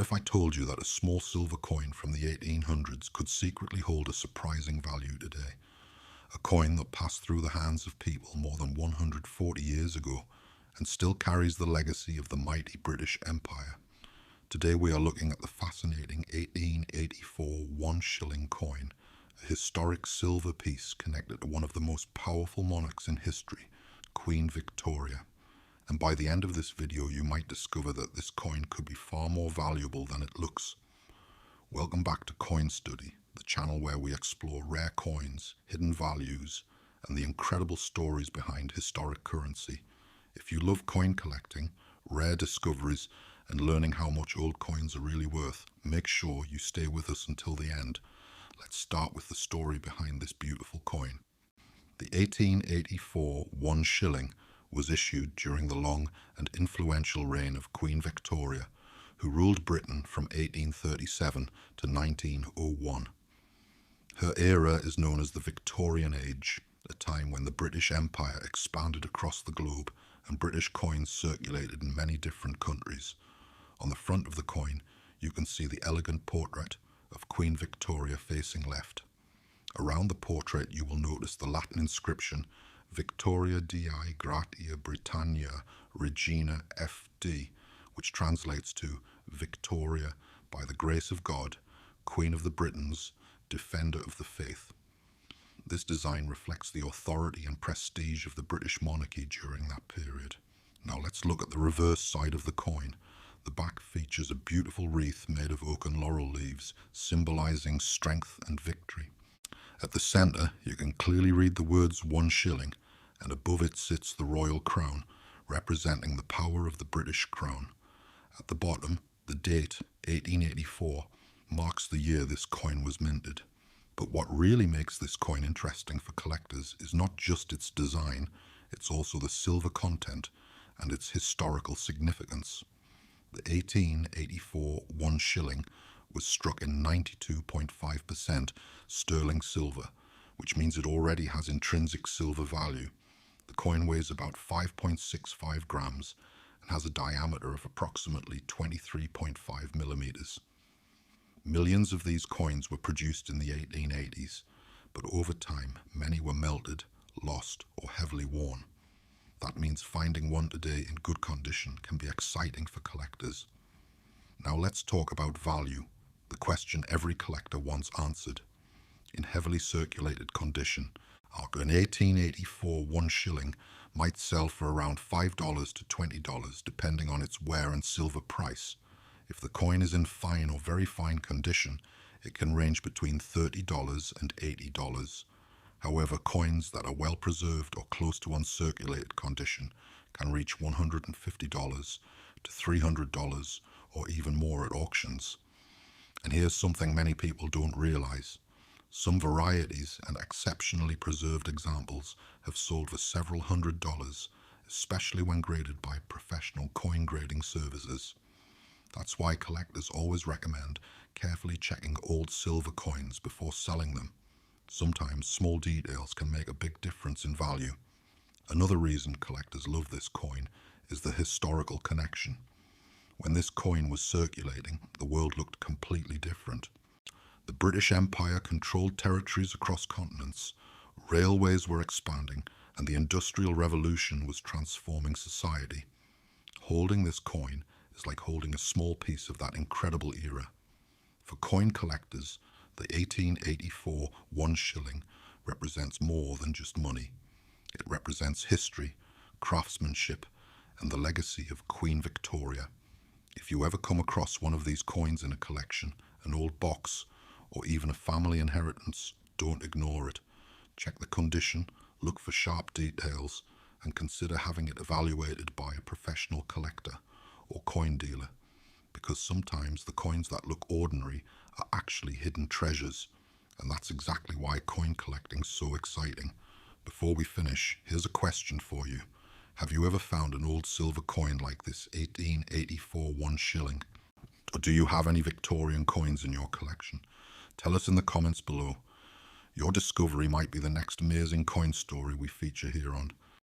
What if I told you that a small silver coin from the 1800s could secretly hold a surprising value today? A coin that passed through the hands of people more than 140 years ago and still carries the legacy of the mighty British Empire. Today we are looking at the fascinating 1884 1-shilling coin, a historic silver piece connected to one of the most powerful monarchs in history, Queen Victoria. And by the end of this video you might discover that this coin could be far more valuable than it looks. Welcome back to Coin Study, the channel where we explore rare coins, hidden values, and the incredible stories behind historic currency. If you love coin collecting, rare discoveries, and learning how much old coins are really worth, make sure you stay with us until the end. Let's start with the story behind this beautiful coin. The 1884 1-shilling was issued during the long and influential reign of Queen Victoria, who ruled Britain from 1837 to 1901. Her era is known as the Victorian Age, a time when the British Empire expanded across the globe and British coins circulated in many different countries. On the front of the coin, you can see the elegant portrait of Queen Victoria facing left. Around the portrait you will notice the Latin inscription Victoria Dei Gratia Britannia Regina F.D., which translates to Victoria, by the grace of God, Queen of the Britons, Defender of the Faith. This design reflects the authority and prestige of the British monarchy during that period. Now let's look at the reverse side of the coin. The back features a beautiful wreath made of oak and laurel leaves, symbolizing strength and victory. At the center, you can clearly read the words 1 shilling, and above it sits the royal crown, representing the power of the British crown. At the bottom, the date, 1884, marks the year this coin was minted. But what really makes this coin interesting for collectors is not just its design, it's also the silver content and its historical significance. The 1884 1-shilling was struck in 92.5% sterling silver, which means it already has intrinsic silver value. The coin weighs about 5.65 grams and has a diameter of approximately 23.5 millimeters. Millions of these coins were produced in the 1880s, but over time many were melted, lost, or heavily worn. That means finding one today in good condition can be exciting for collectors. Now let's talk about value, the question every collector wants answered. In heavily circulated condition, an 1884 1-shilling might sell for around $5 to $20 depending on its wear and silver price. If the coin is in fine or very fine condition, it can range between $30 and $80. However, coins that are well preserved or close to uncirculated condition can reach $150 to $300 or even more at auctions. And here's something many people don't realize. Some varieties and exceptionally preserved examples have sold for several $100s, especially when graded by professional coin grading services. That's why collectors always recommend carefully checking old silver coins before selling them. Sometimes small details can make a big difference in value. Another reason collectors love this coin is the historical connection. When this coin was circulating, the world looked completely different. The British Empire controlled territories across continents, railways were expanding, and the Industrial Revolution was transforming society. Holding this coin is like holding a small piece of that incredible era. For coin collectors, the 1884 1-shilling represents more than just money. It represents history, craftsmanship, and the legacy of Queen Victoria. If you ever come across one of these coins in a collection, an old box, or even a family inheritance, don't ignore it. Check the condition, look for sharp details, and consider having it evaluated by a professional collector or coin dealer, because sometimes the coins that look ordinary are actually hidden treasures, and that's exactly why coin collecting is so exciting. Before we finish, here's a question for you. Have you ever found an old silver coin like this 1884 1-shilling? Or do you have any Victorian coins in your collection? Tell us in the comments below. Your discovery might be the next amazing coin story we feature here on